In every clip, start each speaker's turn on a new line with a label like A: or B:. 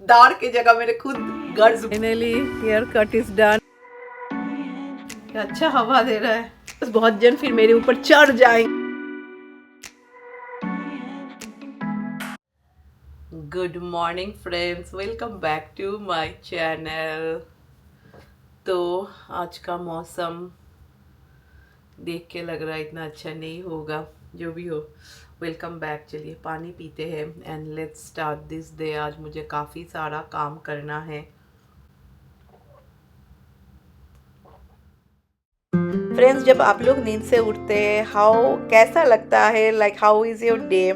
A: दाढ़ की जगह मेरे खुद गर्ज। Finally haircut is done. अच्छा हवा दे रहा है, बस बहुत जन फिर मेरे ऊपर चढ़ जाएंगे। Good morning friends, welcome back to my channel. तो आज का मौसम देख के लग रहा है इतना अच्छा नहीं होगा, जो भी हो वेलकम बैक। चलिए पानी पीते हैं and let's start this day. आज मुझे काफ़ी सारा काम करना है। फ्रेंड्स, जब आप लोग नींद से उठते हैं कैसा लगता है, like how is your day,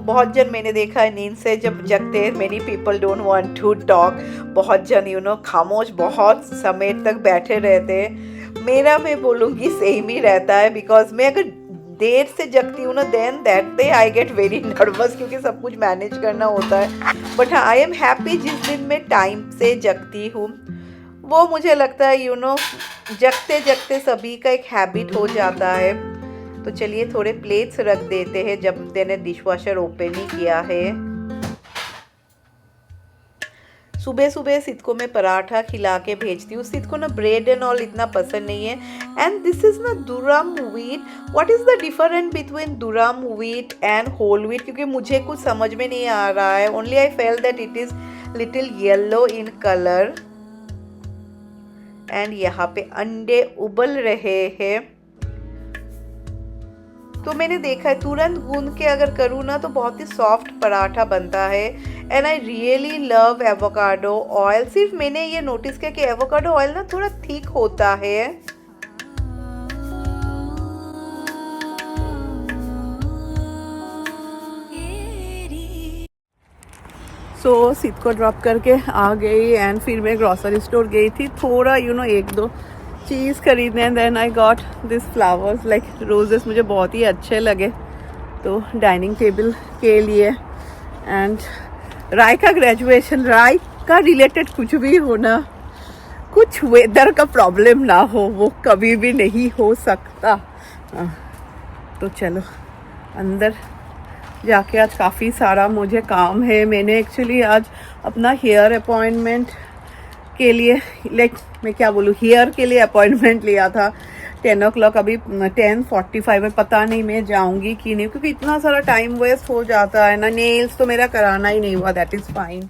A: बहुत जन मैंने देखा है नींद से जब जगते हैं, many people don't want to talk. बहुत जन खामोश बहुत समय तक बैठे रहते हैं। मेरा मैं बोलूँगी सेम ही रहता है, बिकॉज मैं अगर देर से जगती हूँ ना, then that day I get very nervous, क्योंकि सब कुछ मैनेज करना होता है। बट हाँ, आई एम हैप्पी जिस दिन मैं टाइम से जगती हूँ। वो मुझे लगता है जगते जगते सभी का एक हैबिट हो जाता है। तो चलिए थोड़े प्लेट्स रख देते हैं, जब मैंने डिशवॉशर ओपन ही किया है। सुबह सुबह सिद को मैं पराठा खिला के भेजती हूँ। सिद को ना ब्रेड एंड ऑल इतना पसंद नहीं है। एंड दिस इज ना durum wheat. What is the difference between durum wheat and whole wheat, क्योंकि मुझे कुछ समझ में नहीं आ रहा है। Only I feel that it is little yellow in colour. And यहाँ पे अंडे उबल रहे हैं। तो मैंने देखा है तुरंत गूंद के अगर करूँ ना तो बहुत ही सॉफ्ट पराठा बनता है। And I really love avocado oil. सिर्फ मैंने ये नोटिस किया कि एवोकाडो ऑयल ना थोड़ा थिक होता है। सो सिद को ड्रॉप करके आ गई एंड फिर मैं ग्रोसरी स्टोर गई थी थोड़ा एक दो चीज़ खरीदने। Then I got this flowers like roses, मुझे बहुत ही अच्छे लगे तो डाइनिंग टेबल के लिए। एंड राय का ग्रेजुएशन, राय का रिलेटेड कुछ भी होना, कुछ वेदर का प्रॉब्लम ना हो, वो कभी भी नहीं हो सकता। तो चलो अंदर जाके, आज काफ़ी सारा मुझे काम है। मैंने एक्चुअली आज अपना हेयर अपॉइंटमेंट के लिए, लाइक मैं क्या बोलूँ, हेयर के लिए अपॉइंटमेंट लिया था 10 o'clock। अभी 10:45 है। पता नहीं मैं जाऊंगी कि नहीं, क्योंकि इतना सारा टाइम वेस्ट हो जाता है ना। नेल्स तो मेरा कराना ही नहीं हुआ, दैट इज़ फाइन।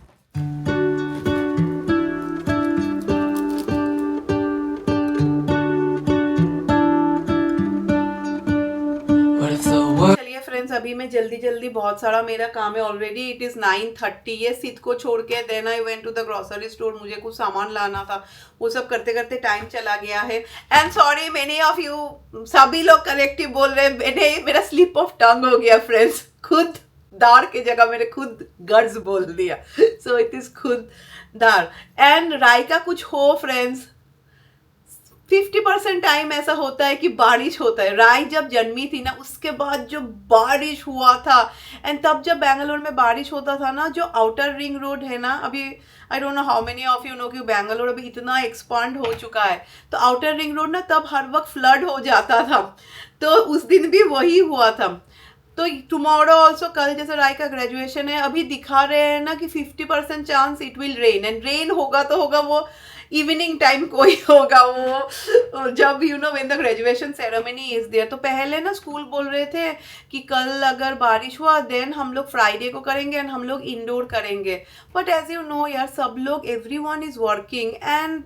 A: चलिए फ्रेंड्स, अभी मैं जल्दी जल्दी, बहुत सारा मेरा काम है ऑलरेडी। इट इज़ 9:30 है। सिद को छोड़ के then I went to the grocery store. मुझे कुछ सामान लाना था, वो सब करते करते टाइम चला गया है। And sorry many of you, सभी लोग करेक्टिव बोल रहे हैं। मेरा स्लिप ऑफ टंग हो गया फ्रेंड्स। खुद दाढ़ की जगह मैंने खुद गर्ज बोल दिया। सो इट इज़ खुद दाढ़। एंड राय का कुछ हो फ्रेंड्स, 50% टाइम ऐसा होता है कि बारिश होता है। राय जब जन्मी थी ना, उसके बाद जो बारिश हुआ था, एंड तब जब बेंगलोर में बारिश होता था ना, जो आउटर रिंग रोड है ना, अभी I don't know how many of you know कि बेंगलोर अभी इतना एक्सपांड हो चुका है। तो आउटर रिंग रोड ना तब हर वक्त फ्लड हो जाता था। तो उस दिन भी वही हुआ था। तो टुमारो ऑल्सो, कल जैसे राय का ग्रेजुएशन है, अभी दिखा रहे हैं ना कि 50% chance it will rain. And rain होगा तो होगा वो इवनिंग टाइम कोई होगा, वो जब when the graduation ceremony is there. तो पहले ना स्कूल बोल रहे थे कि कल अगर बारिश हुआ देन हम लोग फ्राइडे को करेंगे एंड हम लोग इंडोर करेंगे। बट एज यू नो यार, सब लोग, एवरीवन इज वर्किंग एंड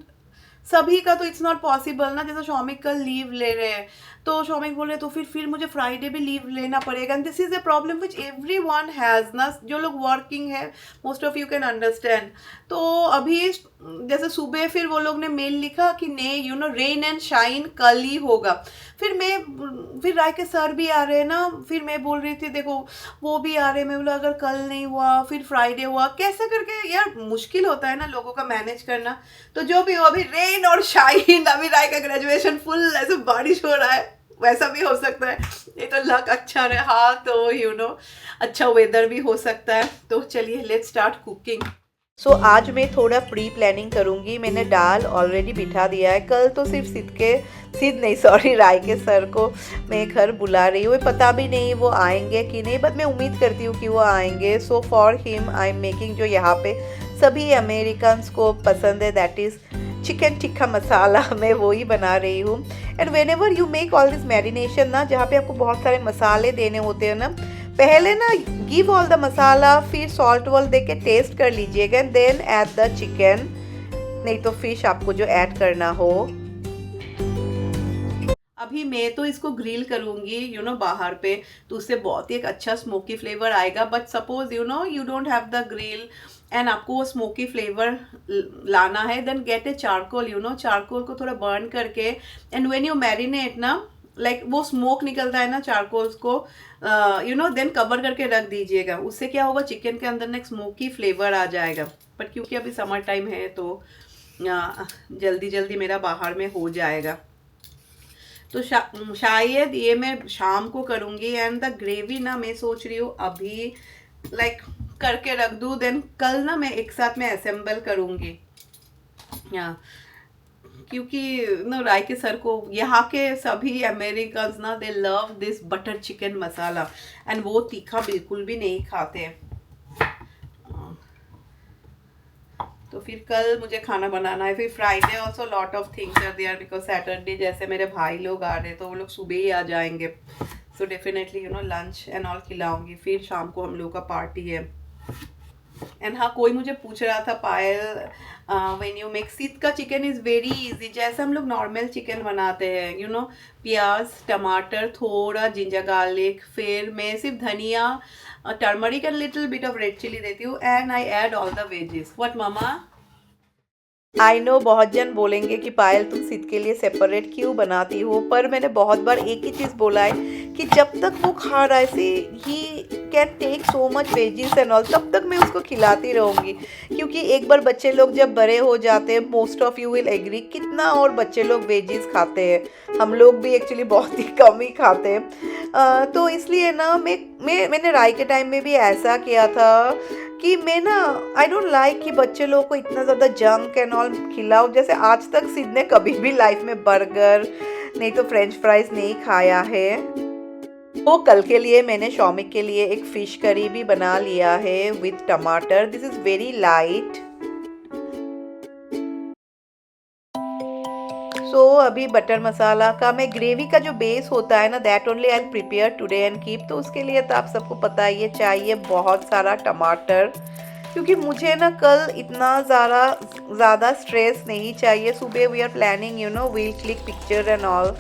A: सभी का तो इट्स नॉट पॉसिबल ना। जैसे शौमिक कल लीव ले रहे हैं, तो शौमिक बोल रहे तो फिर मुझे फ्राइडे भी लीव लेना पड़ेगा। And this is a problem which every one has ना, जो लोग वर्किंग है, most of you can understand. तो अभी जैसे सुबह फिर वो लोग ने मेल लिखा कि नहीं रेन एंड शाइन कल ही होगा। फिर राय के सर भी आ रहे हैं ना, फिर मैं बोल रही थी देखो वो भी आ रहे हैं। मैं बोला अगर कल नहीं हुआ फिर फ्राइडे हुआ, कैसे करके यार, मुश्किल होता है ना लोगों का मैनेज करना। तो जो भी हो, अभी रेन और शाइन, अभी राय का ग्रेजुएशन फुल ऐसे बारिश हो रहा है, वैसा भी हो सकता है। ये तो लक अच्छा रहा तो अच्छा वेदर भी हो सकता है। तो चलिए लेट्स स्टार्ट कुकिंग।
B: आज मैं थोड़ा प्री प्लानिंग करूँगी। मैंने दाल ऑलरेडी बिठा दिया है। कल तो सिर्फ सिद्ध नहीं, सॉरी, राय के सर को मैं घर बुला रही हूँ। पता भी नहीं वो आएंगे कि नहीं, बट मैं उम्मीद करती हूँ कि वो आएंगे। So for him I am making, जो यहाँ पे सभी अमेरिकन्स को पसंद है, that is chicken tikka masala. मैं वो ही बना रही हूँ। And when ever you make all this marination ना, जहाँ पे आपको बहुत सारे मसाले देने होते हैं ना, पहले ना गिव ऑल द मसाला, फिर सॉल्ट वॉल दे के टेस्ट कर लीजिएगा, and then add the chicken, नहीं तो फिश आपको जो ऐड करना हो।
A: अभी मैं तो इसको ग्रिल करूंगी बाहर पे, तो उससे बहुत ही एक अच्छा स्मोकी फ्लेवर आएगा। But suppose you don't have the grill and आपको वो स्मोकी फ्लेवर लाना है, then get a charcoal. Charcoal को थोड़ा बर्न करके, एंड व्हेन यू मैरिनेट ना, लाइक वो स्मोक निकलता है ना चारकोल्स को, देन कवर करके रख दीजिएगा। उससे क्या होगा, चिकन के अंदर ना एक स्मोकी फ्लेवर आ जाएगा। बट क्योंकि अभी समर टाइम है तो जल्दी जल्दी मेरा बाहर में हो जाएगा। तो शायद ये मैं शाम को करूँगी। एंड द ग्रेवी ना मैं सोच रही हूँ अभी लाइक करके रख दूँ, देन कल ना मैं एक साथ में असेंबल करूँगी। क्योंकि राय के सर को, यहाँ के सभी अमेरिकन्स ना, दे love this butter chicken masala, and वो तीखा बिल्कुल भी नहीं खाते। तो फिर कल मुझे खाना बनाना है। फिर Friday also lot of things are there, because Saturday जैसे मेरे भाई लोग आ रहे हैं तो वो लोग सुबह ही आ जाएंगे। So definitely lunch and all खिलाऊंगी। फिर शाम को हम लोग का पार्टी है। एंड हाँ, कोई मुझे पूछ रहा था, पायल, व्हेन यू मेक सिद्ध का चिकन इज़ वेरी इजी, जैसे हम लोग नॉर्मल चिकन बनाते हैं। प्याज, टमाटर, थोड़ा जिंजर गार्लिक, फिर मैं सिर्फ धनिया, turmeric and little bit of red chilli देती हूँ, and I add all the veggies. What mama?
B: I know बहुत जन बोलेंगे कि पायल तुम सिद्ध के लिए सेपरेट क्यों बनाती हो, पर मैंने बहुत बार एक ही चीज़ बोला है कि जब तक वो खा रहा है, he can take so much veggies and all, तब तक मैं उसको खिलाती रहूँगी। क्योंकि एक बार बच्चे लोग जब बड़े हो जाते हैं, most of you will agree, कितना और बच्चे लोग वेजीज खाते हैं। हम लोग भी एक्चुअली बहुत ही कम ही खाते हैं। तो इसलिए ना मैंने राय के टाइम में भी ऐसा किया था कि मैं ना, आई डोंट लाइक कि बच्चे लोगों को इतना ज़्यादा जंक एंड ऑल खिलाओ। जैसे आज तक सिद्ध ने कभी भी लाइफ में बर्गर नहीं तो फ्रेंच फ्राइज नहीं खाया है। तो कल के लिए मैंने शौमिक के लिए एक फ़िश करी भी बना लिया है विथ टमाटर। This is very light. So अभी बटर मसाला का, मैं ग्रेवी का जो बेस होता है ना, that only I prepare today and keep. तो उसके लिए तो आप सबको पता है, ये चाहिए बहुत सारा टमाटर, क्योंकि मुझे ना कल इतना ज़्यादा स्ट्रेस नहीं चाहिए। सुबह we are planning will click picture and all.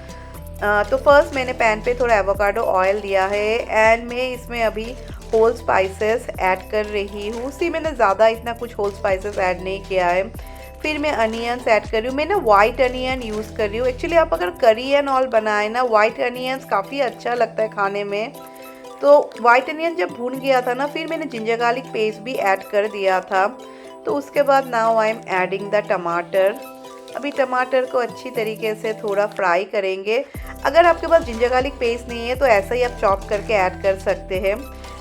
B: तो फर्स्ट मैंने पैन पे थोड़ा एवोकाडो ऑयल दिया है, एंड मैं इसमें अभी होल स्पाइसेस ऐड कर रही हूँ। उसी मैंने ज़्यादा इतना कुछ होल स्पाइसेस ऐड नहीं किया है। फिर मैं अनियंस ऐड कर रही हूँ। मैं ना वाइट अनियन यूज़ कर रही हूँ। एक्चुअली आप अगर करी एंड ऑल बनाए ना, वाइट अनियंस काफ़ी अच्छा लगता है खाने में। तो वाइट अनियन जब भून गया था ना, फिर मैंने जिंजर गार्लिक पेस्ट भी ऐड कर दिया था। तो उसके बाद now I am adding the टमाटर। अभी टमाटर को अच्छी तरीके से थोड़ा फ्राई करेंगे। अगर आपके पास जिंजर गार्लिक पेस्ट नहीं है तो ऐसा ही आप चॉप करके ऐड कर सकते हैं।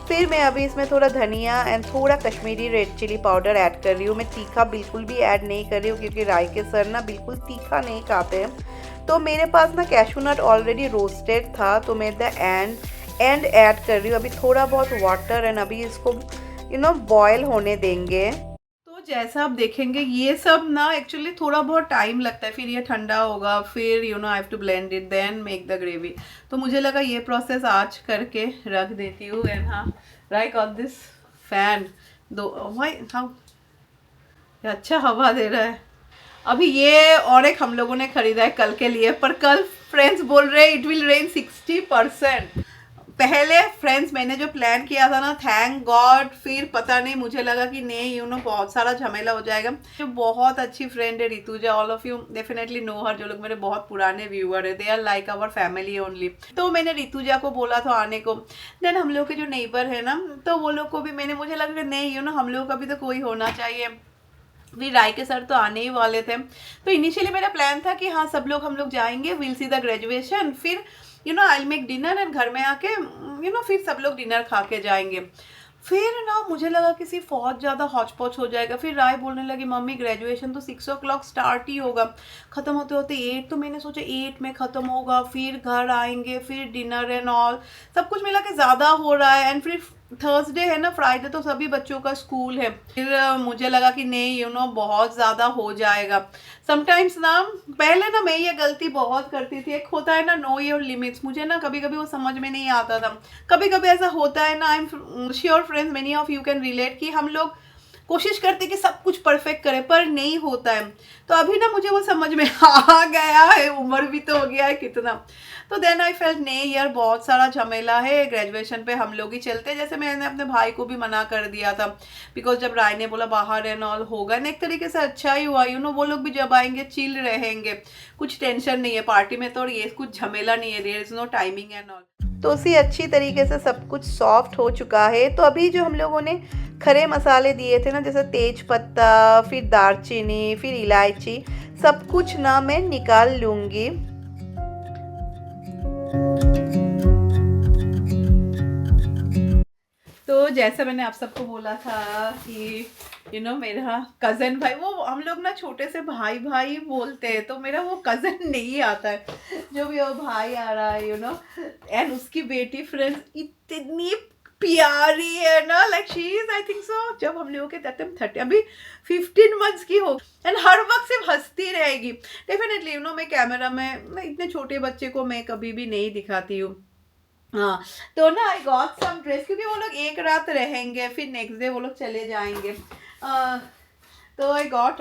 B: फिर मैं अभी इसमें थोड़ा धनिया एंड थोड़ा Kashmiri red chilli powder add कर रही हूँ। मैं तीखा बिल्कुल भी ऐड नहीं कर रही हूँ, क्योंकि राय के सर ना बिल्कुल तीखा नहीं खाते हैं। तो मेरे पास ना कैशू नट ऑलरेडी रोस्टेड था, तो मैं द एंड ऐड कर रही हूँ। अभी थोड़ा बहुत वाटर, एंड अभी इसको बॉयल होने देंगे।
A: तो जैसा आप देखेंगे, ये सब ना एक्चुअली थोड़ा बहुत टाइम लगता है। फिर ये ठंडा होगा, फिर I have to blend it, then make the gravy. तो मुझे लगा ये प्रोसेस आज करके रख देती हूँ। एंड हाँ, राइट ऑन दिस फैन दो भाई, हाँ अच्छा हवा दे रहा है। अभी ये और एक हम लोगों ने खरीदा है कल के लिए, पर कल फ्रेंड्स बोल रहे हैं इट विल रेन 60%। पहले फ्रेंड्स मैंने जो प्लान किया था ना, थैंक गॉड, फिर पता नहीं, मुझे लगा कि नहीं बहुत सारा झमेला हो जाएगा। जो बहुत अच्छी फ्रेंड है Rutuja, all of you definitely know her, जो लोग मेरे बहुत पुराने व्यूअर है, they are like our family only. तो मैंने ऋतुजा को बोला था आने को। देन हम लोग के जो नेबर है ना, तो वो लोग को भी मुझे लगा नहीं हम लोग का भी तो कोई होना चाहिए। फिर राय के सर तो आने ही वाले थे। तो इनिशियली मेरा प्लान था कि हाँ सब लोग हम लोग जाएंगे, विल सी द ग्रेजुएशन, फिर I will make dinner, and घर में आके फिर सब लोग डिनर खा के जाएंगे। फिर ना मुझे लगा कि सिर्फ बहुत ज़्यादा हौच पौच हो जाएगा। फिर राय बोलने लगी मम्मी ग्रेजुएशन तो 6 o'clock स्टार्ट ही होगा, ख़त्म होते होते 8, तो मैंने सोचा 8 में ख़त्म होगा, फिर घर आएंगे, फिर डिनर एंड ऑल, सब कुछ मिला के ज़्यादा हो रहा है। एंड फिर थर्सडे है ना, फ्राइडे तो सभी बच्चों का स्कूल है। फिर मुझे लगा कि नहीं बहुत ज़्यादा हो जाएगा। समटाइम्स ना पहले ना मैं ये गलती बहुत करती थी, एक होता है ना नो योर लिमिट्स, मुझे ना कभी कभी वो समझ में नहीं आता था। कभी कभी ऐसा होता है ना, I am sure friends many of you can relate, कि हम लोग कोशिश करते कि सब कुछ परफेक्ट करें पर नहीं होता है। तो अभी ना मुझे वो समझ में आ गया है, उम्र भी तो हो गया है कितना। तो देन आई फेल्ट नहीं यार बहुत सारा झमेला है, ग्रेजुएशन पे हम लोग ही चलते। जैसे मैंने अपने भाई को भी मना कर दिया था, बिकॉज जब राय ने बोला बाहर एंड ऑल होगा ना, एक तरीके से अच्छा ही हुआ। वो लोग भी जब आएंगे चिल रहेंगे, कुछ टेंशन नहीं है पार्टी में, तो और ये कुछ झमेला नहीं है, there is no timing and all.
B: तो उसी अच्छी तरीके से सब कुछ सॉफ्ट हो चुका है। तो अभी जो हम लोगों ने खड़े मसाले दिए थे ना, जैसे तेज पत्ता, फिर दालचीनी, फिर इलायची, सब कुछ ना मैं निकाल लूँगी।
A: तो जैसा मैंने आप सबको बोला था कि मेरा कज़न भाई, वो हम लोग ना छोटे से भाई भाई बोलते हैं, तो मेरा वो कज़न नहीं आता है, जो भी वो भाई आ रहा है एंड उसकी बेटी फ्रेंड्स इतनी प्यारी है ना, like she is I think so, जब हम लोगों के टाइम 30 अभी 15 मंथ्स की हो, एंड हर वक्त सिर्फ हंसती रहेगी। डेफिनेटली मैं कैमरा में मैं इतने छोटे बच्चे को मैं कभी भी नहीं दिखाती हूँ। हाँ, तो ना आई गॉट सम ड्रेस, क्योंकि वो लोग एक रात रहेंगे, फिर नेक्स्ट डे वो लोग चले जाएंगे। तो आई गॉट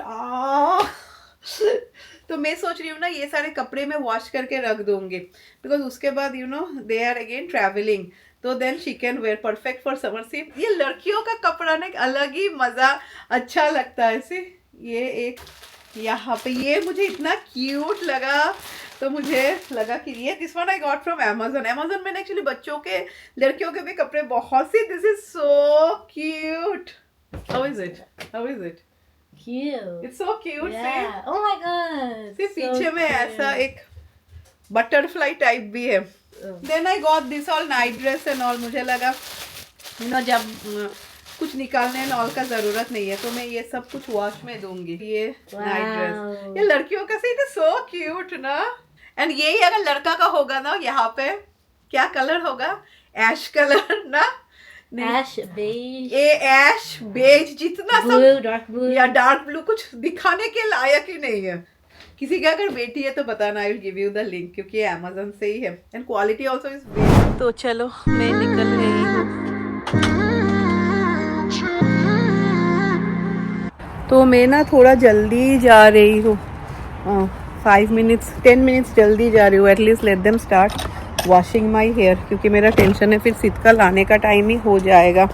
A: तो मैं सोच रही हूँ ना ये सारे कपड़े मैं वॉश करके रख दूंगी, बिकॉज उसके बाद दे आर अगेन ट्रैवलिंग, तो then she can wear perfect for summer. सिर्फ ये लड़कियों का कपड़ा ना एक अलग ही मज़ा अच्छा लगता है। सिर्फ ये एक यहाँ पे ये मुझे इतना क्यूट लगा, तो मुझे लगा कि ये this one I got from Amazon मैंने एक्चुअली बच्चों के लड़कियों के भी कपड़े बहुत सी, this is so cute. How is it
C: Cute.
A: It's so cute.
C: Yeah. Oh my god.
A: सिर्फ
C: So
A: पीछे में
C: cute.
A: ऐसा एक बटरफ्लाई टाइप भी है।
C: Oh.
A: Then I got this all night dress and all, मुझे लगा जब कुछ निकालने एंड ऑल का जरूरत नहीं है, तो मैं ये सब कुछ वॉश में दूंगी। ये नाइट ड्रेस, ये लड़कियों का सही, सो क्यूट ना। एंड यही अगर लड़का का होगा ना, यहाँ पे क्या कलर होगा, ऐश कलर ना,
C: Ash beige.
A: ये ऐश बेज जितना
C: Blue, dark blue.
A: या डार्क ब्लू कुछ दिखाने के लायक ही नहीं है। किसी का अगर बेटी है तो बताना, I will give you the link, क्योंकि ये अमेजोन से ही है and quality also is best. तो चलो मैं निकल रही हूँ। तो मैं ना थोड़ा जल्दी जा रही हूँ, 5 मिनट्स 10 मिनट्स जल्दी जा रही हूँ, at least let them start washing my hair, क्योंकि मेरा टेंशन है फिर शीतकाल आने का टाइम ही हो जाएगा।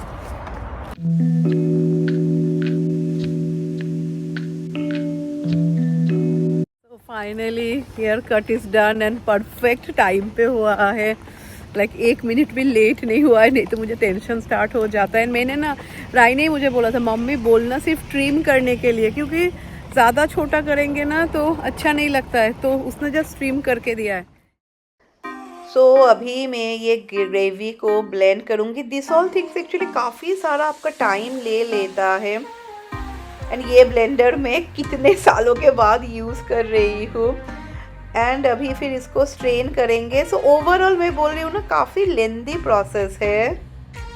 A: तो finally haircut is done and perfect time पे हुआ है, लाइक 1 मिनट भी लेट नहीं हुआ है, नहीं तो मुझे टेंशन स्टार्ट हो जाता है। मैंने ना राय ने मुझे बोला था मम्मी बोलना सिर्फ ट्रिम करने के लिए, क्योंकि ज़्यादा छोटा करेंगे ना तो अच्छा नहीं लगता है, तो उसने जस्ट ट्रिम करके दिया है।
B: सो अभी मैं ये ग्रेवी को ब्लेंड करूँगी। दिस ऑल थिंग्स एक्चुअली काफ़ी सारा आपका टाइम ले लेता है, एंड ये ब्लेंडर मैं कितने सालों के बाद यूज़ कर रही हूँ, एंड अभी फिर इसको स्ट्रेन करेंगे। सो ओवरऑल मैं बोल रही हूँ ना, काफ़ी लेंदी प्रोसेस है।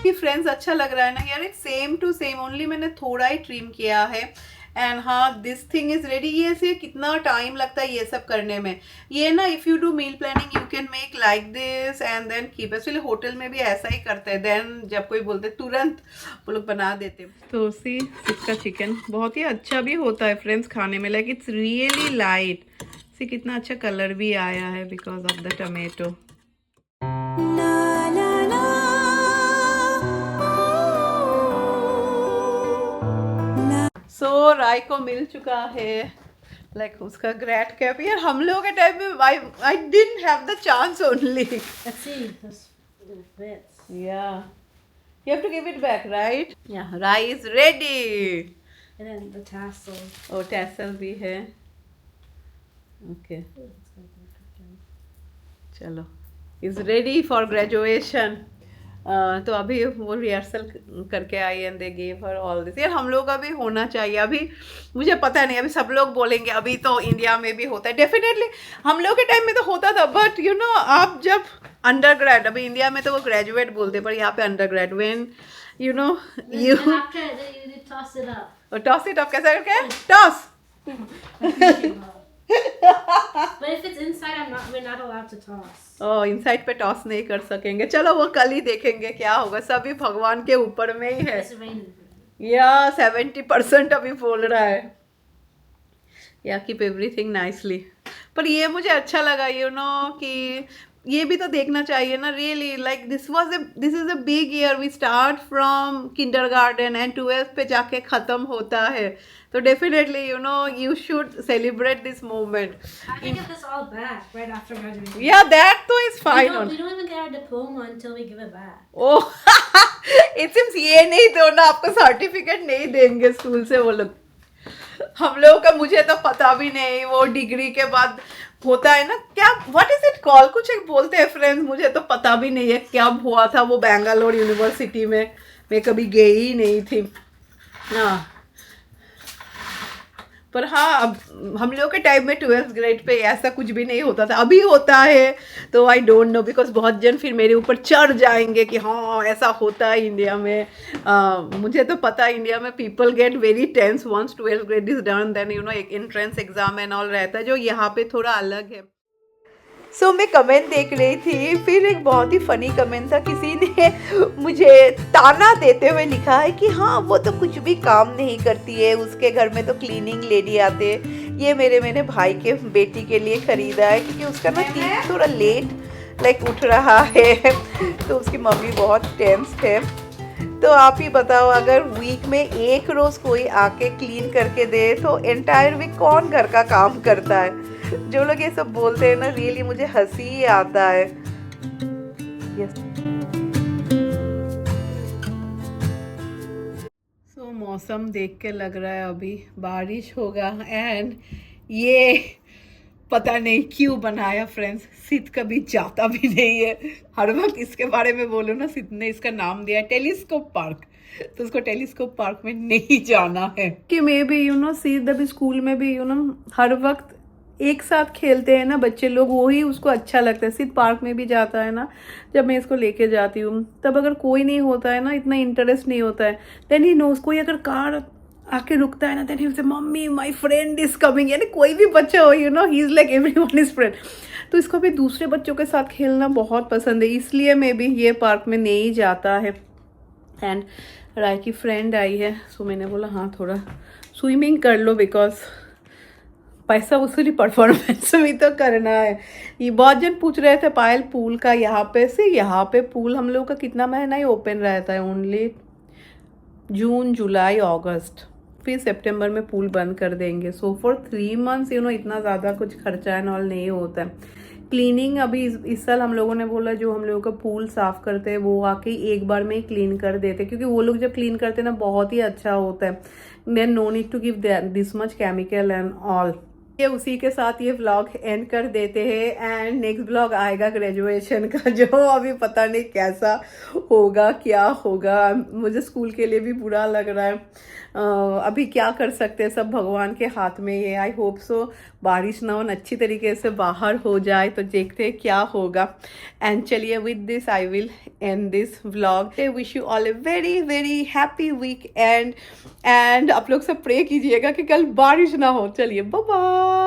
A: कि फ्रेंड्स अच्छा लग रहा है ना यार, it's same to same, only मैंने थोड़ा ही ट्रिम किया है। एंड हाँ, दिस थिंग इज रेडी। ये से कितना टाइम लगता है ये सब करने में, ये ना if you do meal planning you can make like this and then keep. Actually hotel में भी ऐसा ही करते हैं, देन जब कोई बोलते तुरंत वो लोग बना देते। तो सी इसका चिकन बहुत ही अच्छा भी होता है फ्रेंड्स खाने में, लाइक इट्स रियली लाइट। सी कितना अच्छा कलर भी आया है बिकॉज ऑफ द टमेटो। सो राय को मिल चुका है लाइक उसका ग्रेट कैप। यार हम लोगों के टाइम में I didn't have the chance only.
C: Let's see. This fits.
A: Yeah, you have to give it back, right?
C: Yeah.
A: Rai is ready.
C: And then the tassel.
A: Oh, tassel भी है। Okay,
C: Ooh, it's gonna be good.
A: चलो, is ready for graduation. तो अभी वो rehearsal करके आई and they gave her all this. यार हम लोग का भी होना चाहिए। अभी मुझे पता नहीं, अभी सब लोग बोलेंगे अभी तो इंडिया में भी होता है, डेफिनेटली हम लोग के टाइम में तो होता था, बट यू नो आप जब अंडर ग्रेड, अभी इंडिया में तो वो ग्रेजुएट बोलते पर यहाँ पे undergrad, when you know you
C: And after that, you toss it up.
A: Toss it up, कैसा करके toss
C: But if it's inside, we're not allowed to toss.
A: Oh inside पे टॉस नहीं कर सकेंगे, चलो वो कल ही देखेंगे क्या होगा, सभी भगवान के ऊपर में ही है।
C: It's raining.
A: या 70% अभी बोल रहा है, या कीप एवरीथिंग नाइसली। पर ये मुझे अच्छा लगा यू नो कि ये भी तो देखना चाहिए ना, really like this is a big year, we start from kindergarten and 12th पे जाके ख़त्म होता है, तो definitely you know you should celebrate this moment.
C: I can get this all back right after graduation.
A: या दैट तो is
C: We
A: fine.
C: don't even get our diploma until we give it back.
A: Oh it seems ये नहीं दो ना, आपको certificate नहीं देंगे school से वो लोग। हम लोगों का मुझे तो पता भी नहीं, वो डिग्री के बाद होता है ना क्या, व्हाट इज इट कॉल, कुछ एक बोलते हैं फ्रेंड्स, मुझे तो पता भी नहीं है क्या हुआ था वो बेंगलोर यूनिवर्सिटी में, मैं कभी गई ही नहीं थी। हाँ पर हाँ, अब हम लोग के टाइम में 12th ग्रेड पे ऐसा कुछ भी नहीं होता था, अभी होता है तो आई डोंट नो, बिकॉज बहुत जन फिर मेरे ऊपर चढ़ जाएंगे कि हाँ ऐसा होता है इंडिया में। मुझे तो पता है इंडिया में people get very tense once 12th grade is done, then you know एक एंट्रेंस एग्जाम एंड ऑल रहता है, जो यहाँ पे थोड़ा अलग है।
B: सो मैं कमेंट देख रही थी, फिर एक बहुत ही फनी कमेंट था, किसी ने मुझे ताना देते हुए लिखा है कि हाँ वो तो कुछ भी काम नहीं करती है, उसके घर में तो क्लीनिंग लेडी आते। ये मेरे भाई के बेटी के लिए ख़रीदा है क्योंकि उसका ना टीम थोड़ा लेट लाइक उठ रहा है तो उसकी मम्मी बहुत टेंस्ड है। तो आप ही बताओ, अगर वीक में एक रोज़ कोई आके क्लीन करके दे तो एंटायर वीक कौन घर का काम करता है। जो लोग ये सब बोलते हैं ना, रियली मुझे हंसी ही आता है।
A: सो मौसम देख के लग रहा है अभी बारिश होगा, एंड ये पता नहीं क्यों बनाया फ्रेंड्स, सिद्ध कभी जाता भी नहीं है, हर वक्त इसके बारे में बोलो ना, सिद्ध ने इसका नाम दिया है टेलीस्कोप पार्क, तो उसको टेलीस्कोप पार्क में नहीं जाना है कि मे भी यू नो सिद्ध अभी स्कूल में भी यू नो हर वक्त एक साथ खेलते हैं ना बच्चे लोग, वही उसको अच्छा लगता है। सिर्फ पार्क में भी जाता है ना, जब मैं इसको लेके जाती हूँ तब अगर कोई नहीं होता है ना, इतना इंटरेस्ट नहीं होता है, देन ही नोज, कोई अगर कार आके रुकता है ना, देन ही से mummy my friend is coming, यानी कोई भी बच्चा हो you know he is like everyone is friend. तो इसको भी दूसरे बच्चों के साथ खेलना बहुत पसंद है, इसलिए मैं भी ये पार्क में नहीं जाता है। एंड राय की फ्रेंड आई है, सो मैंने बोला हाँ थोड़ा स्विमिंग कर लो, बिकॉज पैसा वसूली परफॉर्मेंस भी तो करना है। ये बहुत जन पूछ रहे थे पायल पूल का यहाँ पे से, यहाँ पे पूल हम लोग का कितना महीना ही ओपन रहता है, ओनली जून जुलाई अगस्त, फिर सितंबर में पूल बंद कर देंगे। So for 3 months you know इतना ज़्यादा कुछ खर्चा एंड ऑल नहीं होता है। क्लीनिंग अभी इस साल हम लोगों ने बोला जो हम लोगों का पूल साफ़ करते हैं वो आके एक बार में ही क्लीन कर देते, क्योंकि वो लोग जब क्लीन करते हैं ना बहुत ही अच्छा होता है, then no need to give this much chemical and all. ये उसी के साथ ये व्लॉग एंड कर देते हैं, एंड नेक्स्ट व्लॉग आएगा ग्रेजुएशन का, जो अभी पता नहीं कैसा होगा क्या होगा। मुझे स्कूल के लिए भी बुरा लग रहा है, अभी क्या कर सकते हैं, सब भगवान के हाथ में है। आई होप सो बारिश ना हो, अच्छी तरीके से बाहर हो जाए, तो देखते हैं क्या होगा। एंड चलिए with this I will end this vlog. Wish you all a very very happy weekend आप लोग सब प्रे कीजिएगा कि कल बारिश ना हो। चलिए बाय बाय।